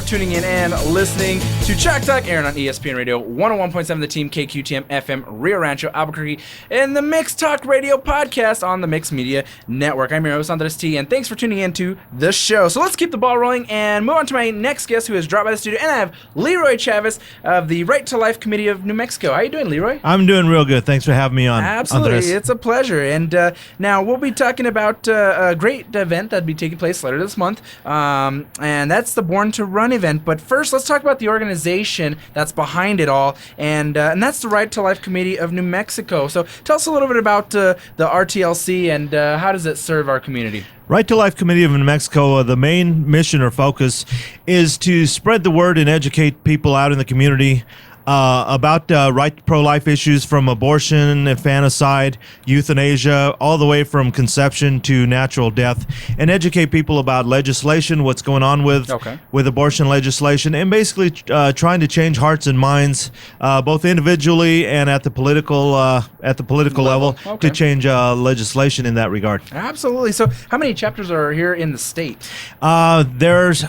tuning in and listening to Chalk Talk, airing on ESPN Radio 101.7, the team, KQTM FM, Rio Rancho, Albuquerque, and the Mix Talk Radio podcast on the Mix Media Network. I'm your host, Andres T, and thanks for tuning in to the show. So let's keep the ball rolling and move on to my next guest who has dropped by the studio, and I have Leroy Chavez of the Right to Life Committee of New Mexico. How you doing, Leroy? I'm doing real good. Thanks for having me on. Absolutely. Andres. It's a pleasure. And now we'll be talking about a great event that'll be taking place later this month, and that's the Born to Run event. But first, let's talk about the organization that's behind it all, and that's the Right to Life Committee of New Mexico. So tell us a little bit about the RTLC and how does it serve our community? Right to Life Committee of New Mexico, the main mission or focus is to spread the word and educate people out in the community about right pro-life issues, from abortion, infanticide, euthanasia, all the way from conception to natural death, and educate people about legislation, what's going on with abortion legislation, and basically trying to change hearts and minds, both individually and at the political level, to change legislation in that regard. Absolutely. So, how many chapters are here in the state? There's,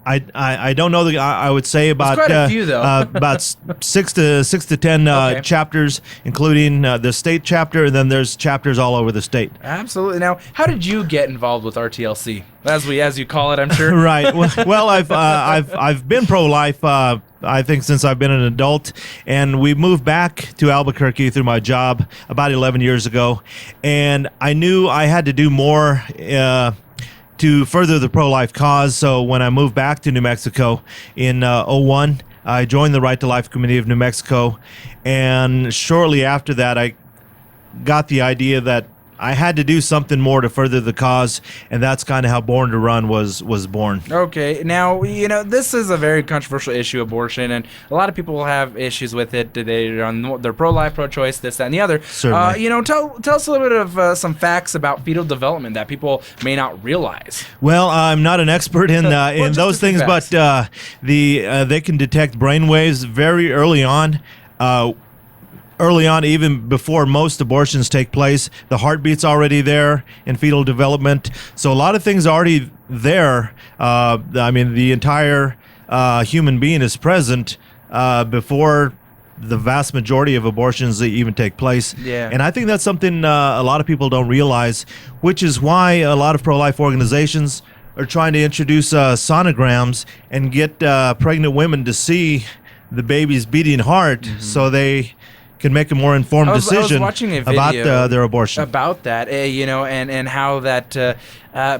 I don't know. I would say about quite a few, though. about six to 10 chapters, including the state chapter, and then there's chapters all over the state. Absolutely. Now, how did you get involved with RTLC, as you call it? I'm sure. Right. Well, I've been pro-life. I think since I've been an adult, and we moved back to Albuquerque through my job about 11 years ago, and I knew I had to do more to further the pro-life cause. So when I moved back to New Mexico in 2001, I joined the Right to Life Committee of New Mexico, and shortly after that, I got the idea that I had to do something more to further the cause, and that's kind of how Born to Run was born. Okay, now, this is a very controversial issue, abortion, and a lot of people will have issues with it. They're pro-life, pro-choice, this, that, and the other. Certainly. Tell us a little bit of some facts about fetal development that people may not realize. Well, I'm not an expert in those things, but they can detect brain waves very early on. Early on, even before most abortions take place, the heartbeat's already there in fetal development. So a lot of things are already there. The entire human being is present before the vast majority of abortions that even take place. Yeah. And I think that's something a lot of people don't realize, which is why a lot of pro-life organizations are trying to introduce sonograms and get pregnant women to see the baby's beating heart, so they can make a more informed decision about their abortion. About that, and how that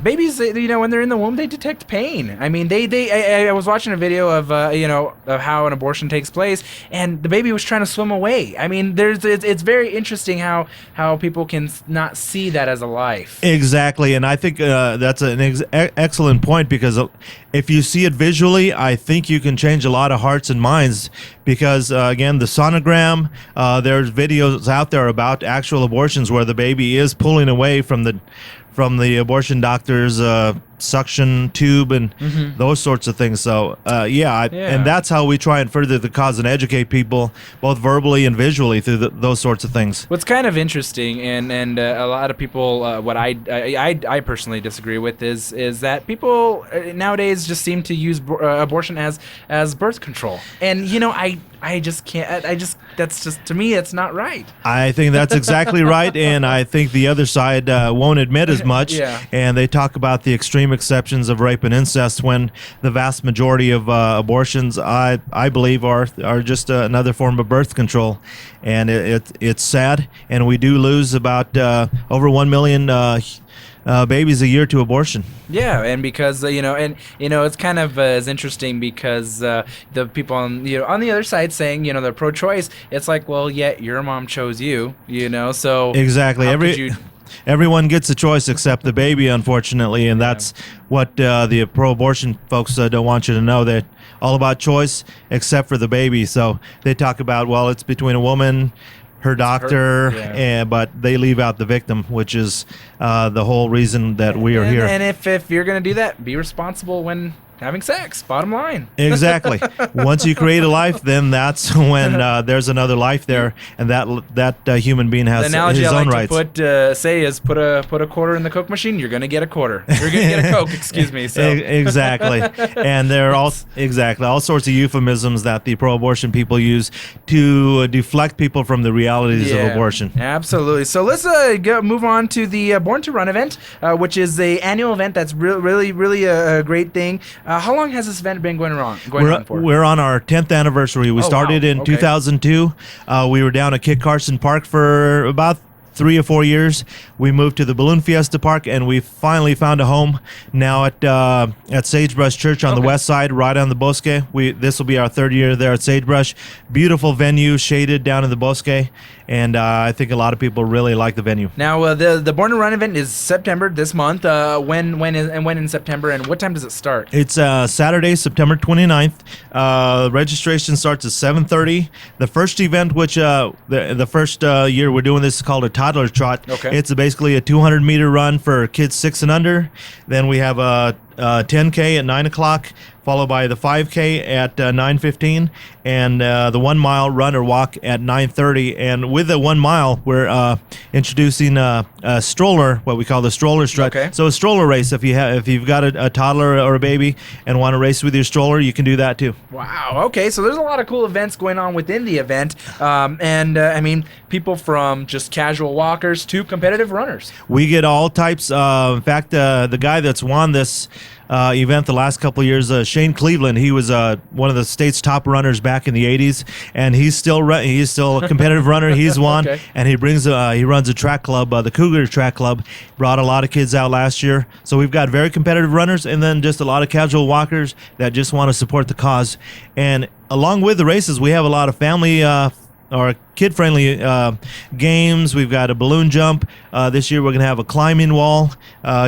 babies, when they're in the womb, they detect pain. I mean, I was watching a video of of how an abortion takes place, and the baby was trying to swim away. I mean, it's very interesting how people can not see that as a life. Exactly, and I think that's an excellent point, because if you see it visually, I think you can change a lot of hearts and minds, because again, the sonogram, there's videos out there about actual abortions where the baby is pulling away from the abortion doctor's suction tube and those sorts of things. So and that's how we try and further the cause and educate people, both verbally and visually, through those sorts of things. What's kind of interesting, and a lot of people, what I personally disagree with, is that people nowadays just seem to use abortion as birth control, and I just can't. That's just, to me, it's not right. I think that's exactly right, and I think the other side won't admit as much. And they talk about the extreme exceptions of rape and incest, when the vast majority of abortions, I believe, are just another form of birth control, and it's sad, and we do lose about over 1 million babies a year to abortion. Yeah, and because it's kind of is interesting, because the people on the other side saying they're pro-choice. It's like, well, yeah, your mom chose you, so exactly. Everyone gets a choice except the baby, unfortunately, and that's what the pro-abortion folks don't want you to know. They're all about choice except for the baby. So they talk about, well, it's between a woman, her doctor, but they leave out the victim, which is the whole reason that we are here. And if you're going to do that, be responsible when having sex. Bottom line. Exactly. Once you create a life, then that's when there's another life there, and that human being has The analogy his I own like rights. to say is put a quarter in the Coke machine. You're gonna get a quarter. You're gonna get a Coke. Excuse me. So. Exactly. And there are all sorts of euphemisms that the pro-abortion people use to deflect people from the realities of abortion. Absolutely. So let's move on to the Born to Run event, which is a annual event that's really a great thing. How long has this event been going on for? We're on our 10th anniversary. We started in 2002. We were down at Kit Carson Park for about 3 or 4 years. We moved to the Balloon Fiesta Park, and we finally found a home now at Sagebrush Church on the west side, right on the Bosque. This will be our 3rd year there at Sagebrush. Beautiful venue, shaded down in the Bosque, and I think a lot of people really like the venue. Now, the Born to Run event is September this month. When in September, and what time does it start? It's Saturday, September 29th. Registration starts at 7:30. The first event, which the first year we're doing this, is called a toddler trot. Okay. It's basically a 200-meter run for kids 6 and under. Then we have a 10K at 9 o'clock, followed by the 5K at 9:15, and the 1 mile run or walk at 9:30. And with the 1 mile, we're introducing a stroller, what we call the stroller strut. Okay. So a stroller race. If you've got a toddler or a baby and want to race with your stroller, you can do that too. Wow. Okay. So there's a lot of cool events going on within the event, and I mean, people from just casual walkers to competitive runners. We get all types. In fact, the guy that's won this event the last couple of years, Shane Cleveland, he was one of the state's top runners back in the 80s, and he's still a competitive runner. He's won, Okay. and he runs a track club, the Cougar Track Club. Brought a lot of kids out last year. So we've got very competitive runners, and then just a lot of casual walkers that just want to support the cause. And along with the races, we have a lot of family or kid-friendly games. We've got a balloon jump. This year we're going to have a climbing wall.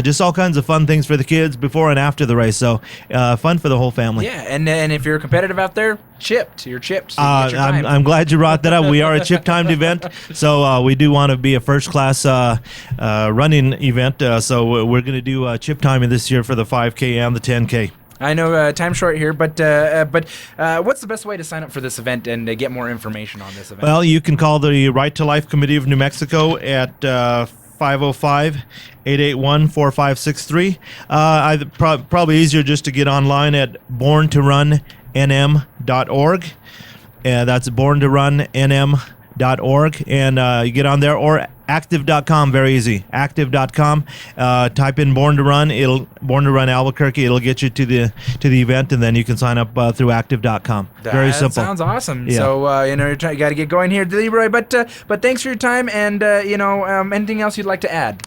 Just all kinds of fun things for the kids before and after the race. So fun for the whole family. Yeah, and if you're competitive out there, you're chipped. So you get your time. I'm glad you brought that up. We are a chip-timed event, so we do want to be a first-class running event. So we're going to do chip timing this year for the 5K and the 10K. I know time's short here, but what's the best way to sign up for this event and get more information on this event? Well, you can call the Right to Life Committee of New Mexico at 505-881-4563. Probably easier just to get online at borntorunnm.org. That's borntorunnm.org, and you get on there, or active.com, very easy. Active.com. Type in Born to Run Albuquerque. It'll get you to the event, and then you can sign up through active.com. Very simple. That sounds awesome. Yeah. So you got to get going here, Leroy. But thanks for your time, and anything else you'd like to add?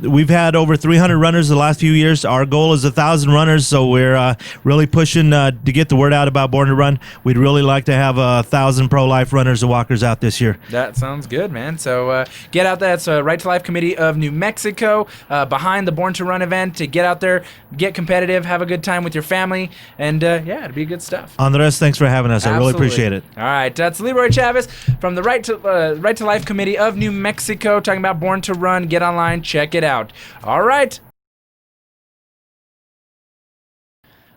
We've had over 300 runners the last few years. Our goal is 1,000 runners, so we're really pushing to get the word out about Born to Run. We'd really like to have 1,000 pro-life runners and walkers out this year. That sounds good, man. So get out there. It's a Right to Life Committee of New Mexico behind the Born to Run event. To get out there, get competitive, have a good time with your family, and it'll be good stuff. Andres, thanks for having us. Absolutely. I really appreciate it. All right, that's Leroy Chavez from the Right to Life Committee of New Mexico talking about Born to Run. Get online, check it out. All right.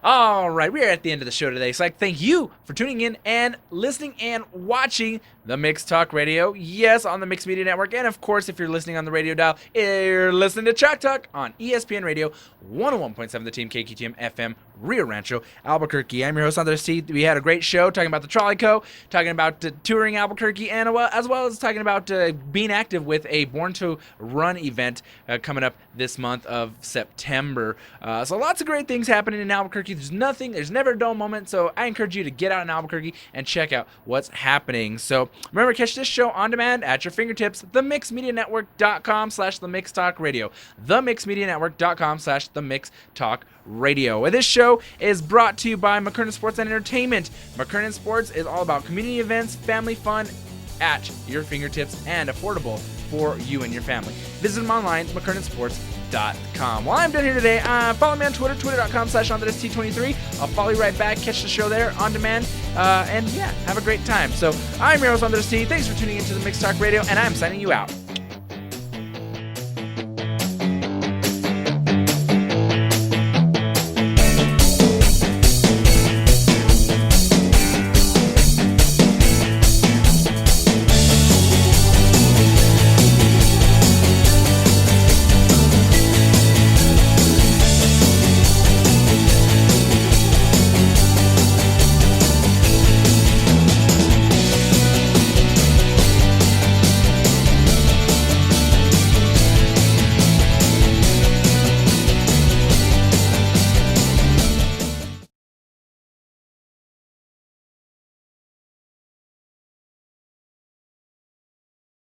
All right, we are at the end of the show today. So thank you for tuning in and listening and watching the Mix Talk Radio. Yes, on the Mix Media Network. And of course, if you're listening on the radio dial, you're listening to Chalk Talk on ESPN Radio 101.7, the Team KQTM FM, Rio Rancho, Albuquerque. I'm your host, Andres T. We had a great show talking about the Trolley Co., talking about touring Albuquerque, and as well as talking about being active with a Born to Run event coming up this month of September. So lots of great things happening in Albuquerque. There's never a dull moment, so I encourage you to get out in Albuquerque and check out what's happening. So remember, catch this show on demand at your fingertips, themixmedianetwork.com/themixtalkradio, themixmedianetwork.com/themixtalkradio. This show is brought to you by McKernan Sports and Entertainment. McKernan Sports is all about community events, family fun at your fingertips, and affordable for you and your family. Visit them online, McKernanSports.com. While I'm done here today, follow me on Twitter, twitter.com/AndresT23. I'll follow you right back, catch the show there on demand, and have a great time. So I'm your host, Andres T. Thanks for tuning into the Mix Talk Radio, and I'm signing you out.